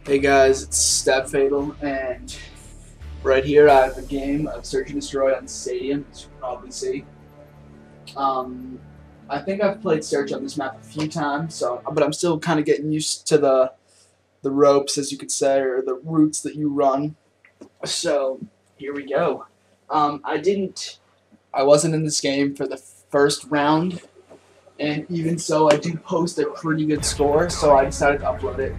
Hey guys, it's Step Fatal, and right here I have a game of Search and Destroy on Stadium, as you can probably see. I think I've played Search on this map a few times, but I'm still kind of getting used to the ropes, as you could say, or the routes that you run. So here we go. I wasn't in this game for the first round, and even so, I do post a pretty good score, so I decided to upload it.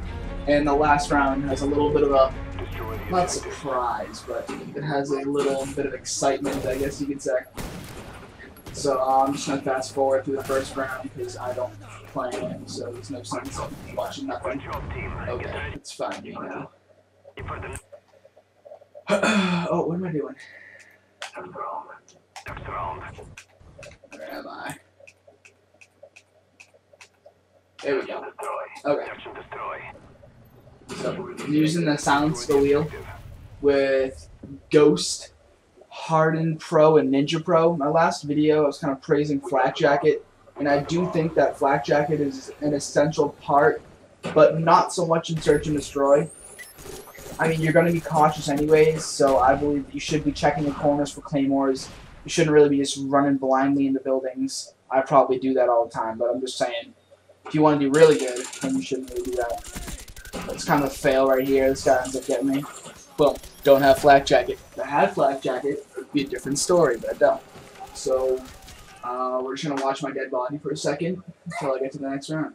And the last round has a little bit of a, not surprise, but it has a little bit of excitement, I guess you could say. So I'm just going to fast forward through the first round because I don't play it, so there's no sense of watching nothing. Okay, it's fine now. Oh, what am I doing? Where am I? There we go. Okay. So, I'm using the silence the wheel with Ghost, Hardened Pro, and Ninja Pro. My last video, I was kind of praising Flak Jacket, and I do think that Flak Jacket is an essential part, but not so much in Search and Destroy. I mean, you're going to be cautious anyways, so I believe you should be checking the corners for claymores. You shouldn't really be just running blindly into buildings. I probably do that all the time, but I'm just saying, if you want to do really good, then you shouldn't really do that. It's kind of a fail right here. This guy ends up getting me. Boom. Don't have Flak Jacket. If I had Flak Jacket, it would be a different story, but I don't. So, we're just going to watch my dead body for a second until I get to the next round.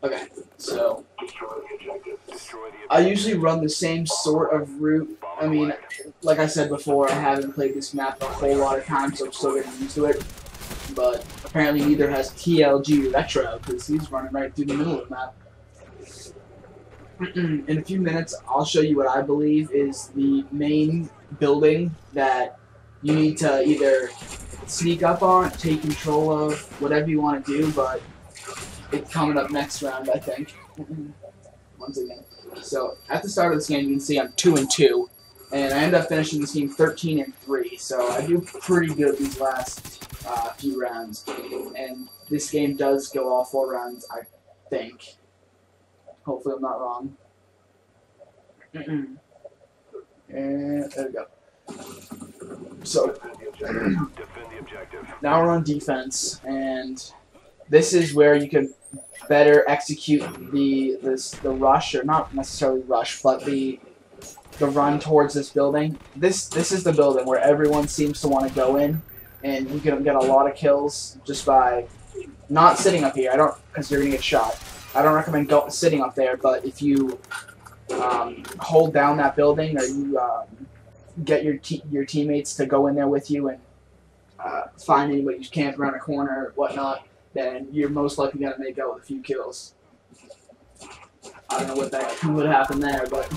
Okay, so I usually run the same sort of route. I mean, like I said before, I haven't played this map a whole lot of times, so I'm still getting used to it. But apparently neither has TLG Retro, because he's running right through the middle of the map. In a few minutes, I'll show you what I believe is the main building that you need to either sneak up on, take control of, whatever you want to do, but it's coming up next round, I think. Once again. So, at the start of this game, you can see I'm 2-2, and I end up finishing this game 13-3, so I do pretty good these last few rounds, and this game does go all 4 rounds, I think. Hopefully I'm not wrong. And there we go. So now we're on defense, and this is where you can better execute the rush, or not necessarily rush, but the run towards this building. This is the building where everyone seems to want to go in. And you can get a lot of kills just by not sitting up here. Because you're gonna get shot. I don't recommend sitting up there. But if you hold down that building, or you get your teammates to go in there with you and find anybody who's camped around a corner or whatnot, then you're most likely gonna make out with a few kills. I don't know what that would happen there, but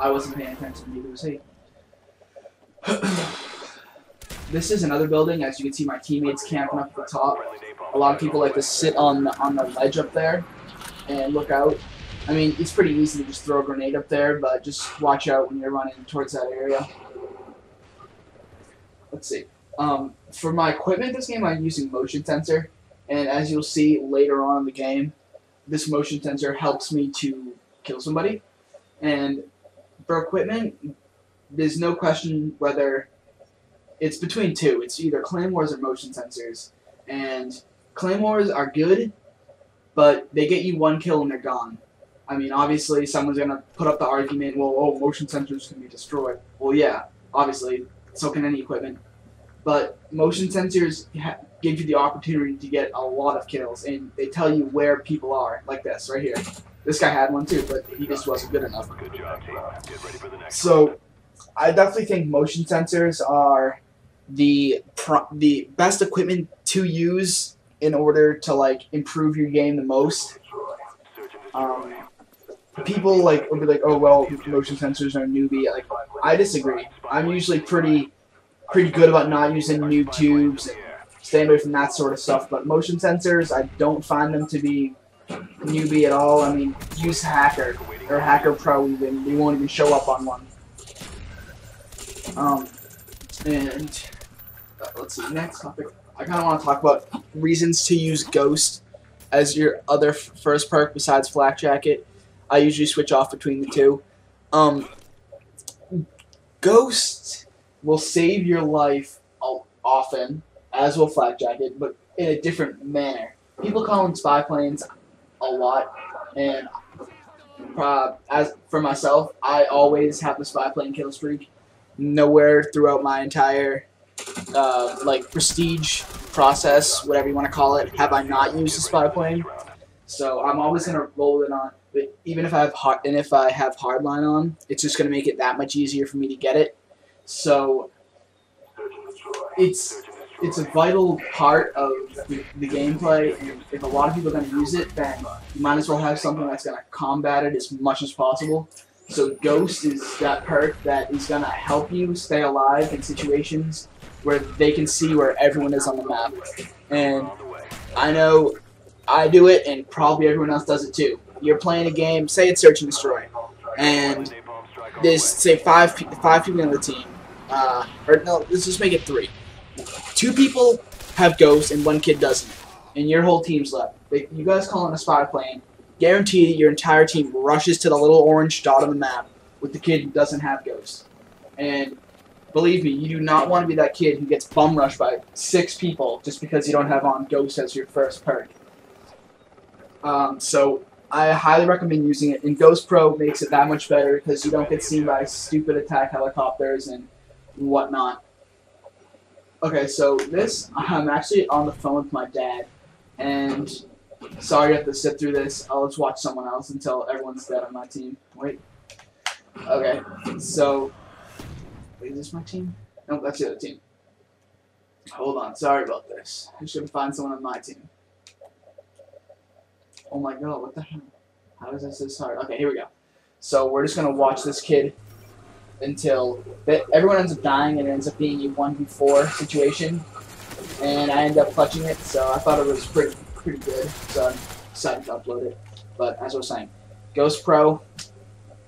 I wasn't paying attention. Neither was he. This is another building. As you can see, my teammates camping up at the top. A lot of people like to sit on the ledge up there and look out. I mean, it's pretty easy to just throw a grenade up there, but just watch out when you're running towards that area. Let's see. For my equipment this game, I'm using motion sensor, and as you'll see later on in the game, this motion sensor helps me to kill somebody. And for equipment, there's no question whether it's between two. It's either claymores or motion sensors. And claymores are good, but they get you 1 kill and they're gone. I mean, obviously, someone's going to put up the argument, well, oh, motion sensors can be destroyed. Well, yeah, obviously, so can any equipment. But motion sensors give you the opportunity to get a lot of kills, and they tell you where people are, like this, right here. This guy had one too, but he just wasn't good enough. So, I definitely think motion sensors are the best equipment to use in order to like improve your game the most. People like will be like, oh well, motion sensors are a newbie. Like, I disagree. I'm usually pretty good about not using noob tubes and staying away from that sort of stuff. But motion sensors, I don't find them to be newbie at all. I mean, use Hacker or Hacker Pro even. They won't even show up on one. And let's see, next topic. I kind of want to talk about reasons to use Ghost as your other first perk besides Flak Jacket. I usually switch off between the two. Ghost will save your life often, as will Flak Jacket, but in a different manner. People call them spy planes a lot, and as for myself, I always have the spy plane kill streak. Nowhere throughout my entire like prestige process, whatever you want to call it, have I not used a spy plane. So I'm always gonna roll it on. But even if I have hardline on, it's just gonna make it that much easier for me to get it. So it's a vital part of the gameplay, and if a lot of people are going to use it, then you might as well have something that's going to combat it as much as possible. So Ghost is that perk that is going to help you stay alive in situations where they can see where everyone is on the map. And I know I do it, and probably everyone else does it too. You're playing a game, say it's Search and Destroy, and there's, say, five people on the team. Or no, let's just make it 3. 2 people have Ghost and 1 kid doesn't, and your whole team's left. You guys call in a spy plane, guarantee your entire team rushes to the little orange dot on the map with the kid who doesn't have Ghost. And believe me, you do not want to be that kid who gets bum rushed by 6 people just because you don't have on Ghost as your first perk. So I highly recommend using it, and Ghost Pro makes it that much better because you don't get seen by stupid attack helicopters and whatnot. Okay, so I'm actually on the phone with my dad, and sorry I have to sit through this. I'll just watch someone else until everyone's dead on my team. Wait. Okay, so, wait, is this my team? No, that's the other team. Hold on, sorry about this. I should find someone on my team. Oh my god, what the hell? How is this hard? Okay, here we go. So we're just going to watch this kid until everyone ends up dying, and it ends up being a 1v4 situation, and I end up clutching it, so I thought it was pretty good, so I decided to upload it. But as I was saying, Ghost Pro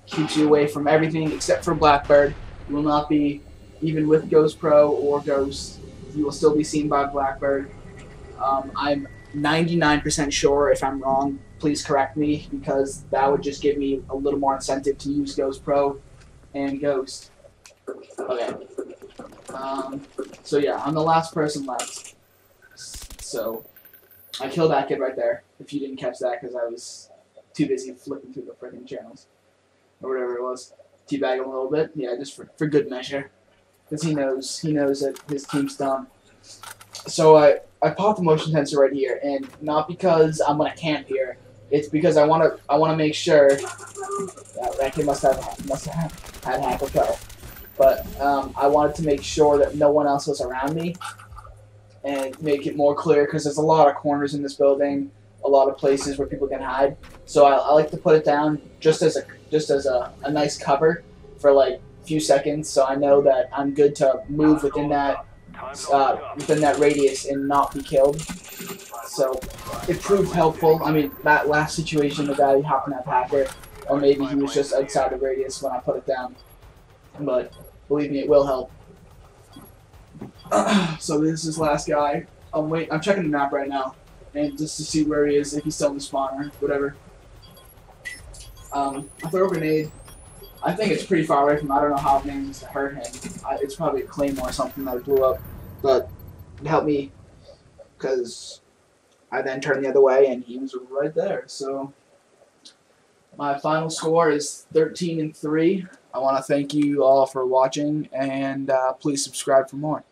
keeps you away from everything except for Blackbird. You will not be, even with Ghost Pro or Ghost, you will still be seen by Blackbird. I'm 99% sure. If I'm wrong, please correct me, because that would just give me a little more incentive to use Ghost Pro and Ghost. Okay. So yeah, I'm the last person left. So I killed that kid right there. If you didn't catch that, because I was too busy flipping through the freaking channels or whatever it was. Teabag him a little bit, yeah, just for good measure, because he knows that his team's done. So I popped the motion sensor right here, and not because I'm gonna camp here. It's because I wanna make sure that kid must have had half a kill. But I wanted to make sure that no one else was around me, and make it more clear, because there's a lot of corners in this building, a lot of places where people can hide. So I like to put it down just as a nice cover for like a few seconds, so I know that I'm good to move within that radius and not be killed. So it proved helpful. I mean, that last situation, the guy hopped in that packer, or maybe he was just outside the radius when I put it down. But believe me, it will help. So this is his last guy. I'm checking the map right now, and just to see where he is, if he's still in the spawner, whatever. I throw a grenade. I think it's pretty far away from him. I don't know how it manages to hurt him. It's probably a claymore or something that blew up, but it helped me because I then turned the other way and he was right there. So my final score is 13-3. I want to thank you all for watching, and please subscribe for more.